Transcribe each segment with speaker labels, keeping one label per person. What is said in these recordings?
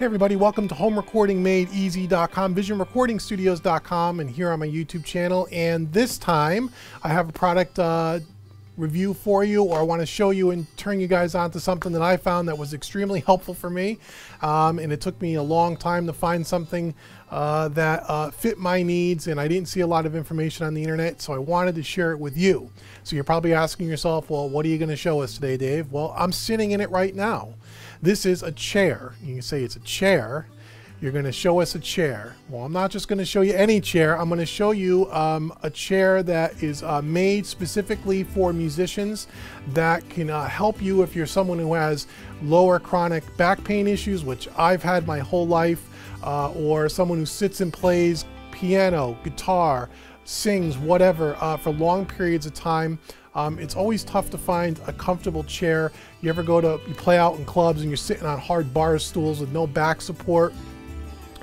Speaker 1: Hey everybody, welcome to HomeRecordingMadeEasy.com, VisionRecordingStudios.com, and here on my YouTube channel. And this time I have a product review for you, or I want to show you and turn you guys on to something that I found that was extremely helpful for me. And it took me a long time to find something that fit my needs, and I didn't see a lot of information on the internet, so I wanted to share it with you. So you're probably asking yourself, well, what are you going to show us today, Dave? Well, I'm sitting in it right now. This is a chair. You can say it's a chair. You're going to show us a chair. Well, I'm not just going to show you any chair. I'm going to show you a chair that is made specifically for musicians that can help you if you're someone who has lower chronic back pain issues, which I've had my whole life, or someone who sits and plays piano, guitar, sings, whatever, for long periods of time. It's always tough to find a comfortable chair. You play out in clubs and you're sitting on hard bar stools with no back support,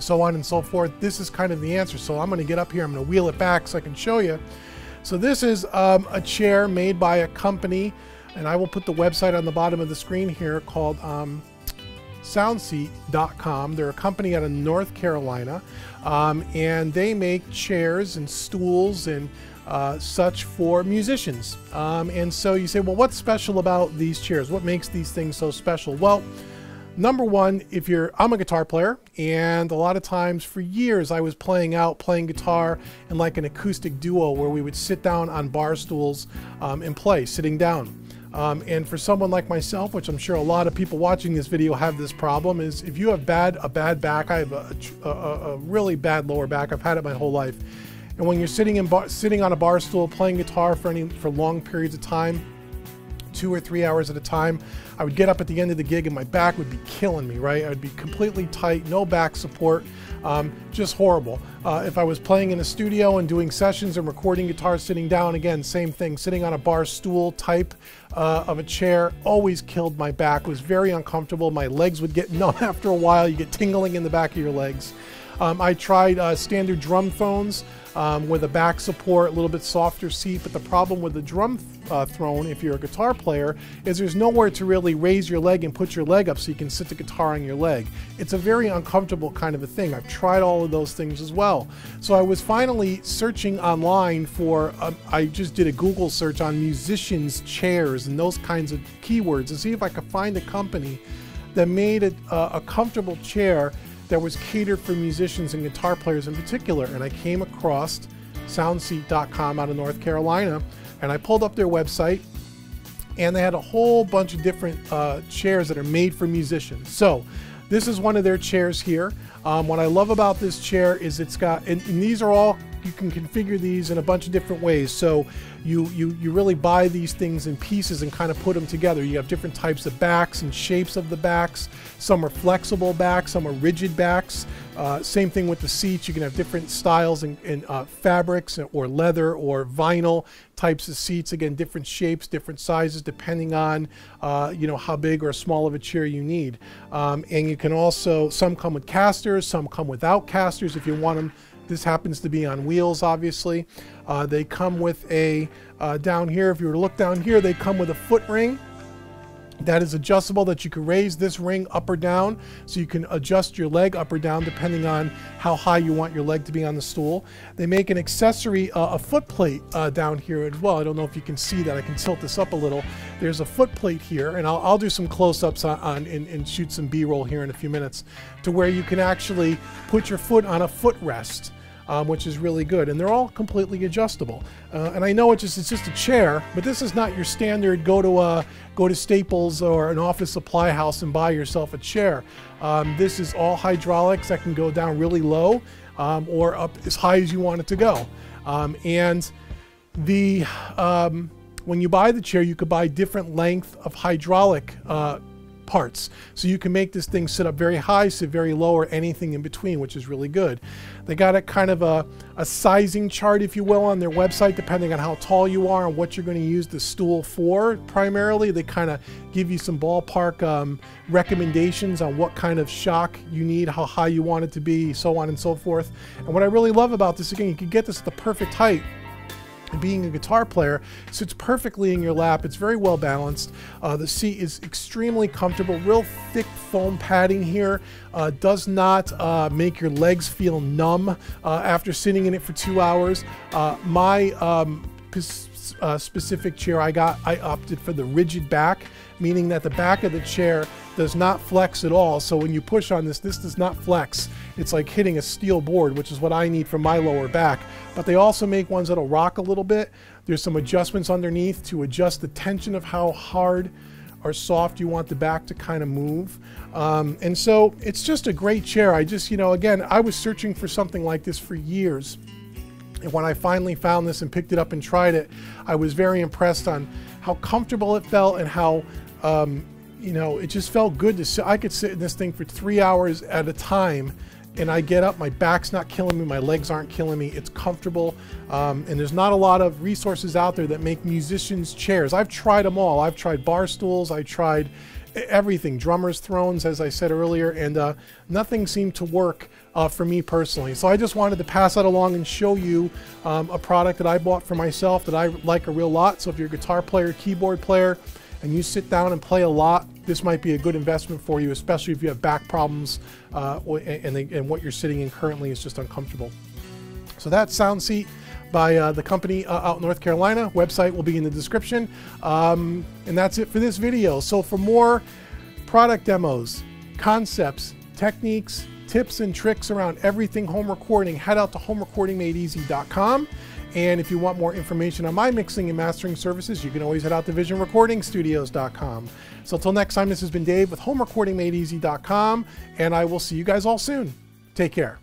Speaker 1: so on and so forth. This is kind of the answer. So I'm going to get up here, I'm going to wheel it back so I can show you. So this is a chair made by a company, and I will put the website on the bottom of the screen here, called Soundseat.com. They're a company out of North Carolina, and they make chairs and stools and such for musicians. And so you say, well, what's special about these chairs? What makes these things so special? Well, number one, I'm a guitar player, and a lot of times for years I was playing guitar in like an acoustic duo where we would sit down on bar stools and play sitting down. And for someone like myself, which I'm sure a lot of people watching this video have this problem, is if you have a bad back. I have a really bad lower back. I've had it my whole life. And when you're sitting on a bar stool playing guitar for long periods of time, 2 or 3 hours at a time, I would get up at the end of the gig and my back would be killing me, right? I would be completely tight, no back support, just horrible. If I was playing in a studio and doing sessions and recording guitar sitting down, again, same thing. Sitting on a bar stool type of a chair always killed my back. It was very uncomfortable. My legs would get numb after a while. You get tingling in the back of your legs. I tried standard drum thrones with a back support, a little bit softer seat, but the problem with the drum throne, if you're a guitar player, is there's nowhere to really raise your leg and put your leg up so you can sit the guitar on your leg. It's a very uncomfortable kind of a thing. I've tried all of those things as well. So I was finally searching online for, I just did a Google search on musicians' chairs and those kinds of keywords to see if I could find a company that made a comfortable chair that was catered for musicians and guitar players in particular. And I came across Soundseat.com out of North Carolina, and I pulled up their website, and they had a whole bunch of different chairs that are made for musicians. So this is one of their chairs here. What I love about this chair is it's got, and these are all, you can configure these in a bunch of different ways. So you really buy these things in pieces and kind of put them together. You have different types of backs and shapes of the backs. Some are flexible backs, some are rigid backs. Same thing with the seats. You can have different styles and fabrics or leather or vinyl types of seats. Again, different shapes, different sizes, depending on how big or small of a chair you need. And you can also, some come with casters, some come without casters if you want them. This happens to be on wheels, obviously. They come with a, down here, if you were to look down here, they come with a foot ring that is adjustable, that you can raise this ring up or down, so you can adjust your leg up or down depending on how high you want your leg to be on the stool. They make an accessory, a foot plate down here as well. I don't know if you can see that. I can tilt this up a little. There's a foot plate here, and I'll do some close-ups and shoot some B-roll here in a few minutes, to where you can actually put your foot on a footrest. Which is really good, and they're all completely adjustable. And I know it's just a chair, but this is not your standard go to Staples or an office supply house and buy yourself a chair. This is all hydraulics that can go down really low or up as high as you want it to go. And when you buy the chair, you could buy different length of hydraulic parts. So you can make this thing sit up very high, sit very low, or anything in between, which is really good. They got a kind of a sizing chart, if you will, on their website, depending on how tall you are and what you're going to use the stool for. Primarily, they kind of give you some ballpark recommendations on what kind of shock you need, how high you want it to be, so on and so forth. And what I really love about this, again, you can get this at the perfect height. being a guitar player, sits perfectly in your lap. It's very well balanced. The seat is extremely comfortable, real thick foam padding here. Does not make your legs feel numb after sitting in it for 2 hours. My specific chair I opted for the rigid back, meaning that the back of the chair does not flex at all. So when you push on this does not flex. It's like hitting a steel board, which is what I need for my lower back. But they also make ones that'll rock a little bit. There's some adjustments underneath to adjust the tension of how hard or soft you want the back to kind of move. And so it's just a great chair. I just, again, I was searching for something like this for years. And when I finally found this and picked it up and tried it, I was very impressed on how comfortable it felt and how, it just felt good to sit. I could sit in this thing for 3 hours at a time, and I get up, my back's not killing me, my legs aren't killing me, it's comfortable, and there's not a lot of resources out there that make musicians' chairs. I've tried them all. I've tried bar stools, I tried everything, drummers' thrones, as I said earlier, and nothing seemed to work for me personally. So I just wanted to pass that along and show you a product that I bought for myself that I like a real lot. So if you're a guitar player, keyboard player, and you sit down and play a lot, this might be a good investment for you, especially if you have back problems and what you're sitting in currently is just uncomfortable. So that's Sound Seat by the company out in North Carolina. Website will be in the description. And that's it for this video. So for more product demos, concepts, techniques, tips and tricks around everything home recording, head out to homerecordingmadeeasy.com. And if you want more information on my mixing and mastering services, you can always head out to visionrecordingstudios.com. So until next time, this has been Dave with homerecordingmadeeasy.com, and I will see you guys all soon. Take care.